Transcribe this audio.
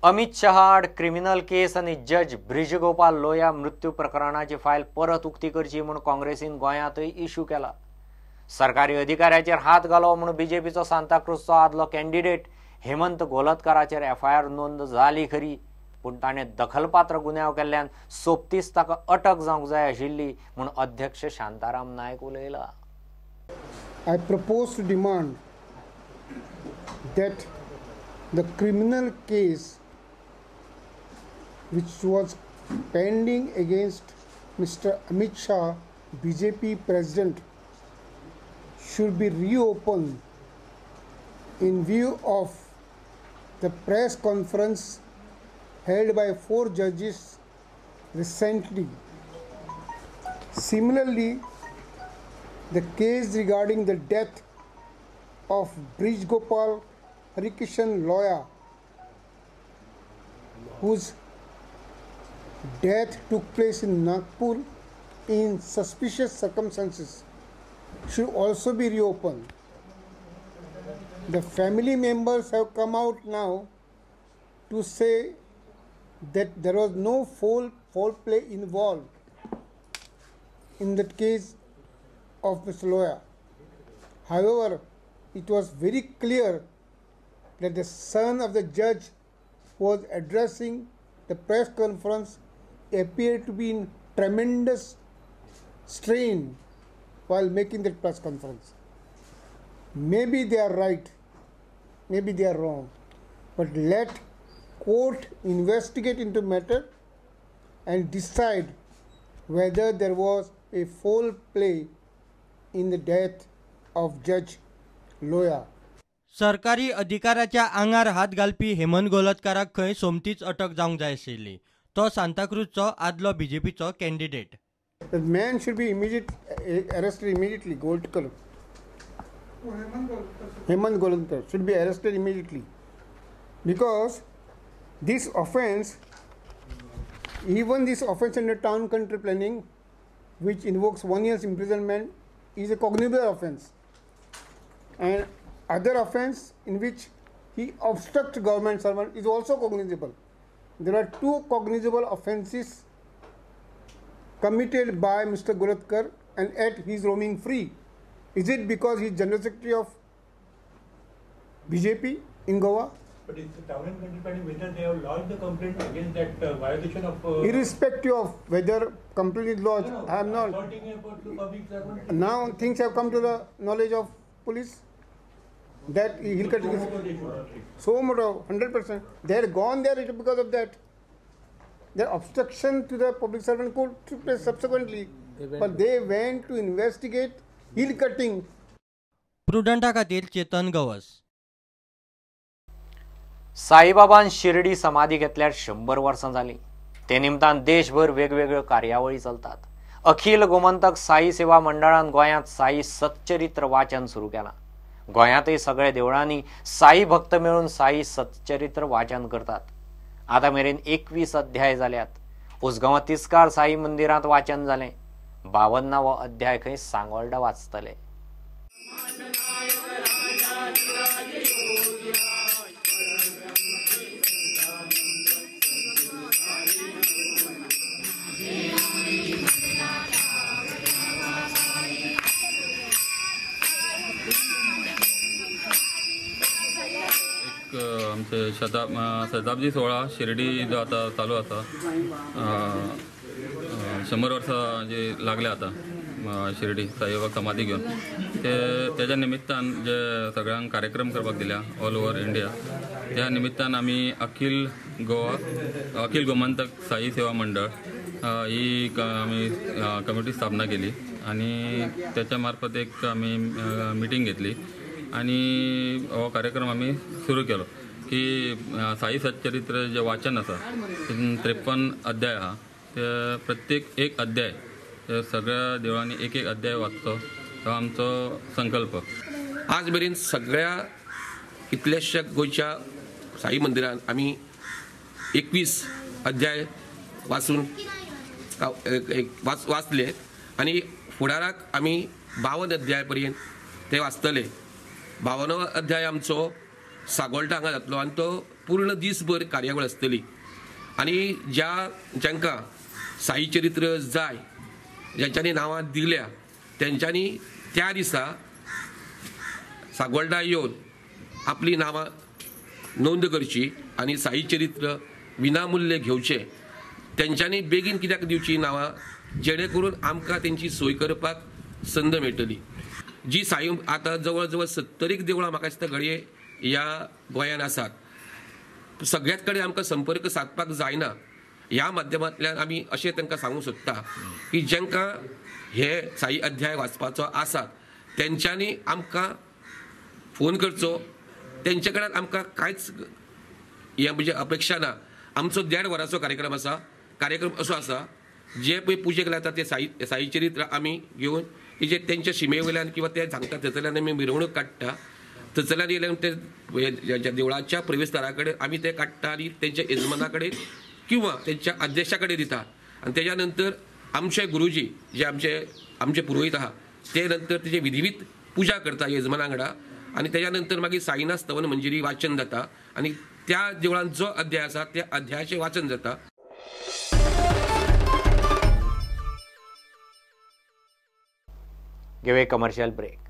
Amit Shah criminal केस आणि जज ब्रिजगोपाल लोया मृत्यू प्रकरणाची फायल परत उक्ती करची म्हणून काँग्रेसीन गोंयांतय इश्यू केला। सरकारी अधिकाऱ्याचेर हात घालो म्हणून बीजेपीचो सांताक्रूजचो आदलो कॅन्डिडेट हेमंत गोलतकाराचेर एफआयआर नोंद जाली खरी, पण ताणें दखलपात्र गुन्यांव केल्ल्यान सोबतीच ताका अटक जावंक जाय आशिल्ली म्हणून अध्यक्ष शांताराम नायक उलयला। I propose to demand that the criminal case which was pending against Mr. Amit Shah, BJP President, should be reopened in view of the press conference held by 4 judges recently. Similarly, the case regarding the death of Brijgopal Harikishan Loya, whose death took place in Nagpur in suspicious circumstances, should also be reopened. The family members have come out now to say that there was no foul play involved in that case of Mr. Loya. However, it was very clear that the son of the judge who was addressing the press conference appeared to be in tremendous strain while making that press conference. Maybe they are right, maybe they are wrong, but let court investigate into matter and decide whether there was a foul play in the death of Judge Loya. सरकारी अधिकाऱ्याच्या आंगार हात घालपी हेमंत गोलतकाराक खंय सोमतीच अटक जावंक जाय आशिल्ली। तो सांताक्रूजचो आदलो बीजेपीचो candidate. The man should be arrested immediately. Hemant Golkar should be arrested immediately, because this offence, even this offence under town country planning, which invokes 1 year's imprisonment, is a cognizable offence, and other offence in which he obstructs government servant is also cognizable. There are 2 cognizable offences committed by Mr. Golkar, and yet he is roaming free. Is it because he is General Secretary of BJP in Goa? But it's the town and country planning, whether they have lodged the complaint against that violation of... Irrespective of whether complaint is lodged, I am not... Now things have come to the knowledge of police that he'll cut his... So much of 100%. They had gone there because of that. Their obstruction to the public servant could took place subsequently, but they went to investigate heel cutting. प्रुडंटा खातीर चेतन गवस। साईबाबान शिर्डी समाधी घेतल्यार 100 वर्सां जाली। ते निमतान देशभर वेगवेगळ्यो कार्यावळी चलतात। अखिल गोमंतक साई सेवा मंडळान गोंयांत साई सच्चरित्र वाचन सुरू केलां। गोंयांतय सगळ्या देवळांनी साई भक्त मेळून साई सच्चरित्र वाचन करतात। आता मेरेन 21 अध्याय जाल्यात। उसगांव तिस्कार साई मंदिरांत वाचन जालें। 52वो अध्याय खंय सांगोळडा वाचतले। आमचे शताब्दी सोहळा शिर्डी जो आता चालू आसा 100 वर्सां जे लागले आता शिर्डी साईबाबा समाधी घेवन तेच्या निमित्तान जे सगळ्यांक कार्यक्रम करपाक दिल्या ऑल ओव्हर इंडिया, त्या निमित्तान आमी अखिल गोमंतक साई सेवा मंडळ ही आमी कमिटी स्थापना केली आणि त्याच्या मार्फत एक आमी मिटींग घेतली आणि हो कार्यक्रम आमी सुरू केलो की साई सच्चरित्र जे वाचन आसा 53 अध्याय आहा ते प्रत्येक एक अध्याय सगळ्या देवळांनी एक अध्याय वाचचो हो आमचो संकल्प। आज मेरेन सगळ्या कितल्याश्या गोंयच्या साई मंदिरांत आमी 21 अध्याय वाचून वाचले आणि फुडाराक आमी 52 अध्याय पर्यंत ते वाचतले। 52 अध्याय आमचो सागोल्टा हांगा जातलो आनी तो पूर्ण दिसभर कार्यावळ आसतली आनी जांकां साई चरित्र जाय ज्यांच्यांनी नांवां दिल्या तेंच्यांनी त्या दिसा सागोल्टा येवन आपली नांवां नोंद करची आनी साई चरित्र विनामुल्य घेवचे तेंच्यांनी बेगीन कित्याक दिवची नांवां जेणे करून आमकां तेंची सोय करपाक संद मेळटली जी साई आतां जवळ जवळ 70 देवळां म्हाका दिसता घडये ह्या गोंयांत आसात सगळ्याच कडेन आमकां संपर्क सादपाक जायना ह्या माध्यमांतल्यान आमी अशें तांकां सांगूंक सोदता की जांकां हे साई अध्याय वाचपाचो आसात तेंच्यांनी आमकां फोन करचो तेंचे कडल्यान आमकां कांयच हे म्हणजे अपेक्षा ना आमचो 1.5 वरांचो कार्यक्रम आसा कार्यक्रम असो आसा जे पळय पुजेक लायता ते साई चरित्र आमी घेवन तेजे तेंच्या शिमे वयल्यान किंवा ते सांगता थंयसरल्यान आमी मिरवणूक काडटा थंयसरल्यान येयल्यान ते देवळाच्या प्रवेशदारा कडेन आमी ते काडटा आनी तेंच्या यजमाना कडेन किंवा तेंच्या अध्यक्षा कडेन दिता आनी तेज्या नंतर आमचे गुरुजी जे आमचे पुरोहीत आहा ते नंतर तेजे विधिवीत पुजा करता यजमाना वांगडा आनी तेज्या नंतर मागीर साईनाथ स्तवन मंजिरी वाचन जाता आनी त्या देवळान जो अध्याय आसा त्या अध्यायाचें वाचन जाता. Give a commercial break.